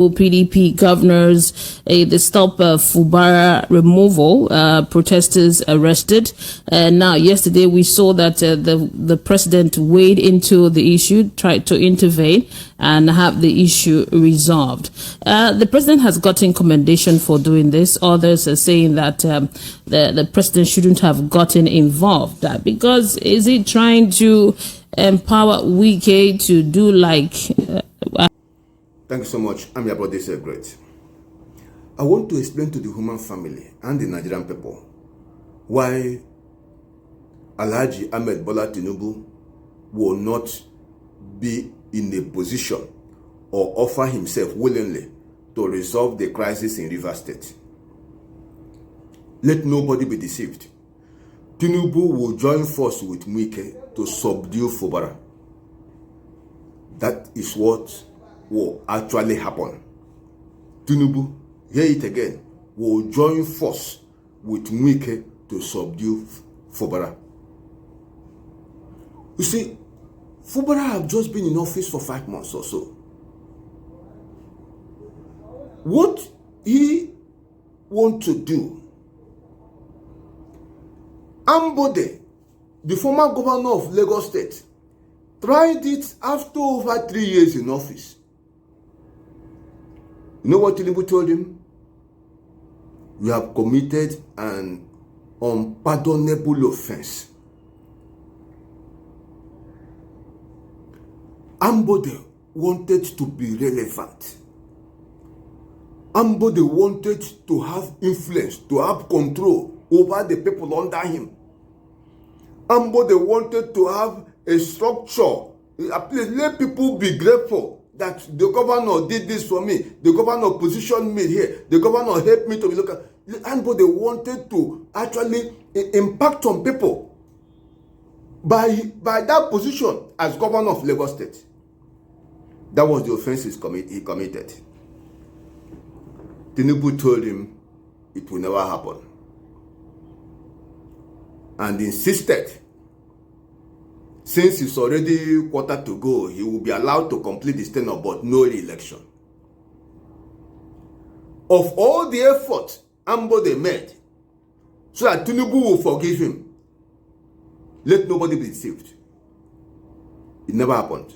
PDP governors, the stop Fubara removal, protesters arrested. Now, yesterday we saw that the president weighed into the issue, tried to intervene and have the issue resolved. The president has gotten commendation for doing this. Others are saying that the president shouldn't have gotten involved. Because is he trying to empower Wike to do like... Thank you so much. I'm your brother, Great. I want to explain to the human family and the Nigerian people why Alhaji Ahmed Bola Tinubu will not be in a position or offer himself willingly to resolve the crisis in Rivers State. Let nobody be deceived. Tinubu will join force with Wike to subdue Fubara. That is what will actually happen. Tinubu, hear it again, will join force with Wike to subdue Fubara. You see, Fubara have just been in office for 5 months or so. What he want to do, Ambode, the former governor of Lagos State, tried it after over 3 years in office. You know what Tinubu told him? You have committed an unpardonable offense. Ambode wanted to be relevant. Ambode wanted to have influence, to have control over the people under him. Ambode wanted to have a structure, a place, let people be grateful that the governor did this for me, the governor positioned me here, the governor helped me to be local. And they wanted to actually impact on people by that position as governor of Lagos State. That was the offense he committed. Tinubu told him it will never happen and insisted, since it's already quarter to go, he will be allowed to complete his tenure, but no re-election. Of all the effort Ambode made so that Tinubu will forgive him, let nobody be deceived. It never happened.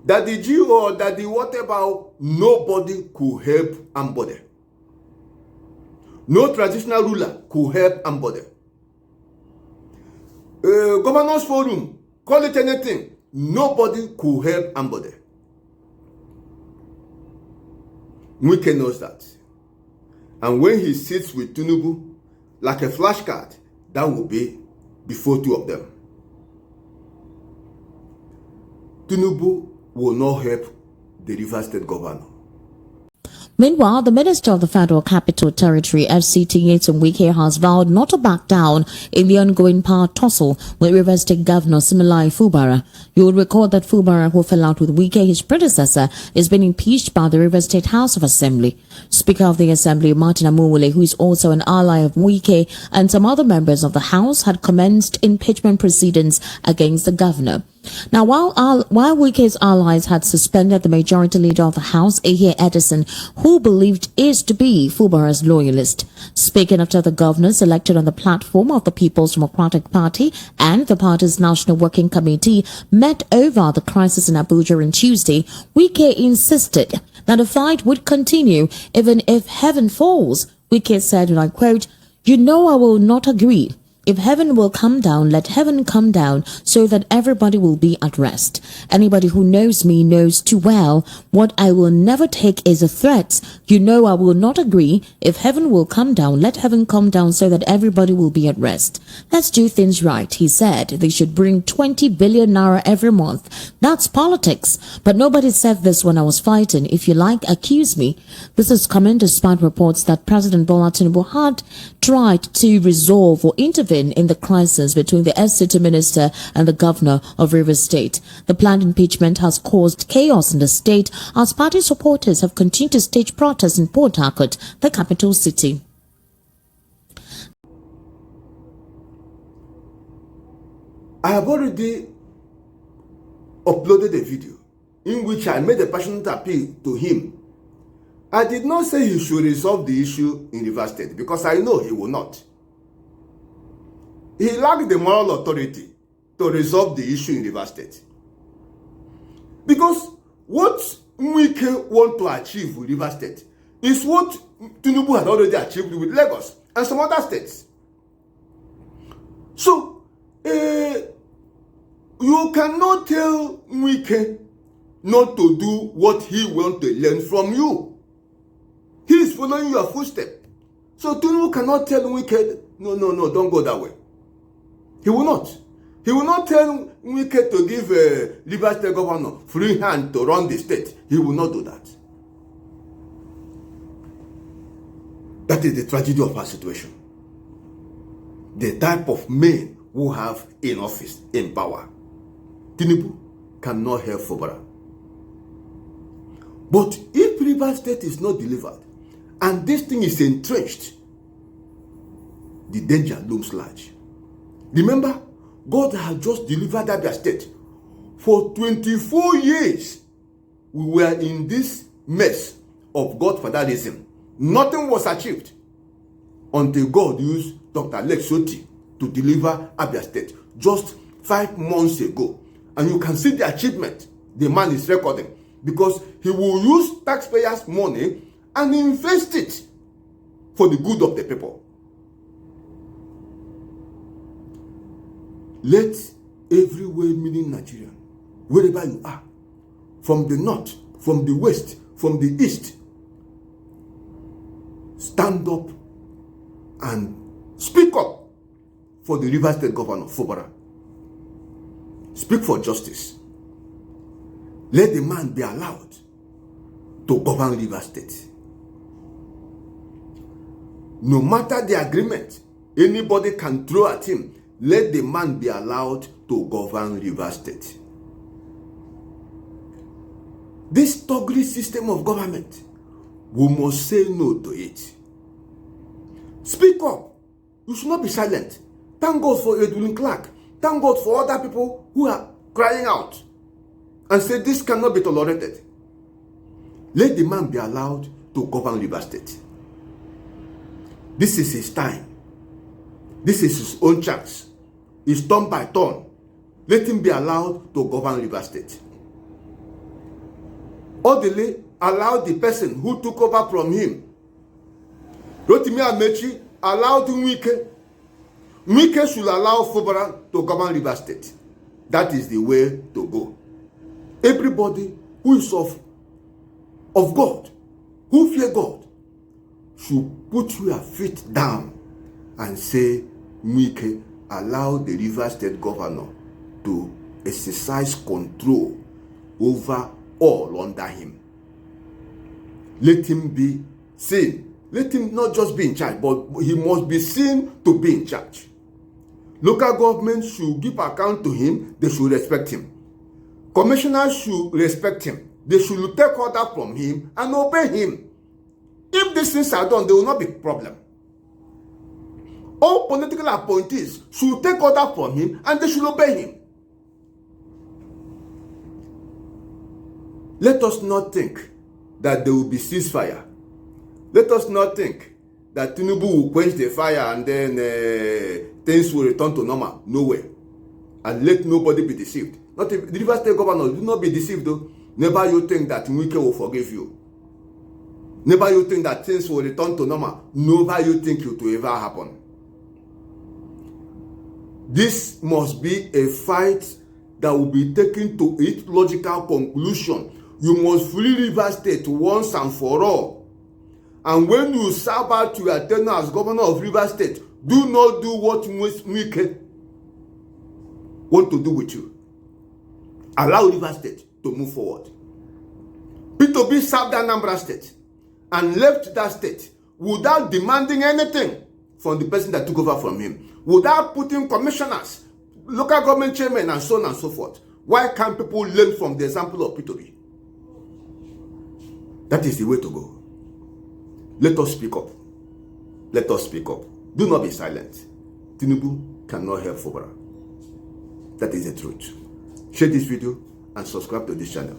That the Jew or that the whatever, nobody could help Ambode. No traditional ruler could help Ambode. Governors Forum, call it anything, nobody could help Ambode. Wike knows that. And when he sits with Tinubu, like a flashcard, that will be before two of them. Tinubu will not help the Rivers State governor. Meanwhile, the Minister of the Federal Capital Territory, FCT Nyesom Wike, has vowed not to back down in the ongoing power tussle with Rivers State Governor Fubara. You will recall that Fubara, who fell out with Wike, his predecessor, is being impeached by the Rivers State House of Assembly. Speaker of the Assembly, Martin Amuwule, who is also an ally of Wike, and some other members of the House had commenced impeachment proceedings against the governor. Now, while Wike's allies had suspended the majority leader of the House, Ehie Edison, who believed is to be Fubara's loyalist. Speaking after the governors elected on the platform of the People's Democratic Party and the party's National Working Committee met over the crisis in Abuja on Tuesday, Wike insisted that the fight would continue even if heaven falls. Wike said, and I quote, "You know I will not agree. If heaven will come down, let heaven come down so that everybody will be at rest. Anybody who knows me knows too well what I will never take is a threat. You know I will not agree. If heaven will come down, let heaven come down so that everybody will be at rest. Let's do things right," he said. They should bring 20 billion naira every month. That's politics. But nobody said this when I was fighting. If you like, accuse me. This is coming despite reports that President Bola Tinubu had tried to resolve or intervene in the crisis between the FCT minister and the governor of Rivers State. The planned impeachment has caused chaos in the state as party supporters have continued to stage protests in Port Harcourt, the capital city. I have already uploaded a video in which I made a passionate appeal to him. I did not say he should resolve the issue in Rivers State because I know he will not. He lacked the moral authority to resolve the issue in Rivers State. Because what Wike want to achieve with Rivers State is what Tinubu had already achieved with Lagos and some other states. So, you cannot tell Wike not to do what he wants to learn from you. He is following your footsteps. So Tinubu cannot tell Wike, no, don't go that way. He will not. He will not tell Wike to give Rivers State governor free hand to run the state. He will not do that. That is the tragedy of our situation. The type of men who have in office, in power. Tinubu cannot help Fubara. But if Rivers State is not delivered, and this thing is entrenched, the danger looms large. Remember, God had just delivered Abia State. For 24 years, we were in this mess of godfatherism. Nothing was achieved until God used Dr. Lex Soti to deliver Abia State just 5 months ago. And you can see the achievement the man is recording, because he will use taxpayers' money and invest it for the good of the people. Let every well-meaning Nigerian, wherever you are, from the north, from the west, from the east, stand up and speak up for the Rivers State Governor Fubara. Speak for justice. Let the man be allowed to govern Rivers State. No matter the agreement anybody can throw at him, let the man be allowed to govern Rivers State. This toggery system of government, we must say no to it. Speak up. You should not be silent. Thank God for Edwin Clark. Thank God for other people who are crying out and say this cannot be tolerated. Let the man be allowed to govern Rivers State. This is his time. This is his own chance. It's turn by turn. Let him be allowed to govern Rivers State. Orderly, allow the person who took over from him. Rotimi Amechi allowed Wike. Wike should allow Fubara to govern Rivers State. That is the way to go. Everybody who is of God, who fear God, should put your feet down and say, Wike, allow the Rivers State governor to exercise control over all under him. Let him be seen. Let him not just be in charge, but he must be seen to be in charge. Local government should give account to him. They should respect him. Commissioners should respect him. They should take order from him and obey him. If these things are done, there will not be a problem. All political appointees should take order from him and they should obey him. Let us not think that there will be ceasefire. Let us not think that Tinubu will quench the fire and then things will return to normal. No way. And let nobody be deceived. Not if the Rivers State governor, do not be deceived though. Never you think that Wike will forgive you. Never you think that things will return to normal. Never you think it will ever happen. This must be a fight that will be taken to its logical conclusion. You must free Rivers State once and for all. And when you serve out your tenure as governor of Rivers State, do not do what Wike want to do with you. Allow Rivers State to move forward. P2B served Anambra State and left that state without demanding anything from the person that took over from him, without putting commissioners, local government chairmen, and so on and so forth. Why can't people learn from the example of P2B? That is the way to go. Let us speak up. Let us speak up. Do not be silent. Tinubu cannot help Fubara. That is the truth. Share this video and subscribe to this channel.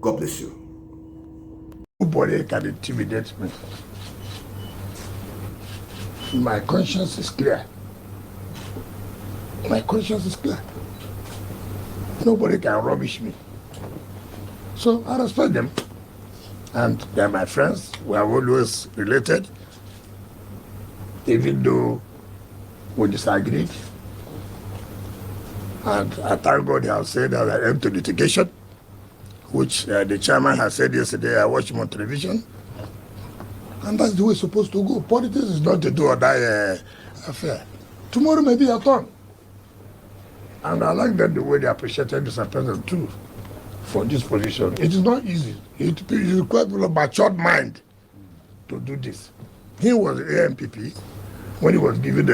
God bless you. Nobody can intimidate me. My conscience is clear. My conscience is clear. Nobody can rubbish me. So I respect them. And they're my friends. We are always related. Even though we disagreed. And I thank God he has said that I am to litigation, which the chairman has said yesterday. I watched him on television. And that's the way it's supposed to go. Politics is not a do or die affair. Tomorrow may be your turn. And I like that the way they appreciated Mr. President too for this position. It is not easy. It requires a matured mind to do this. He was AMPP when he was given the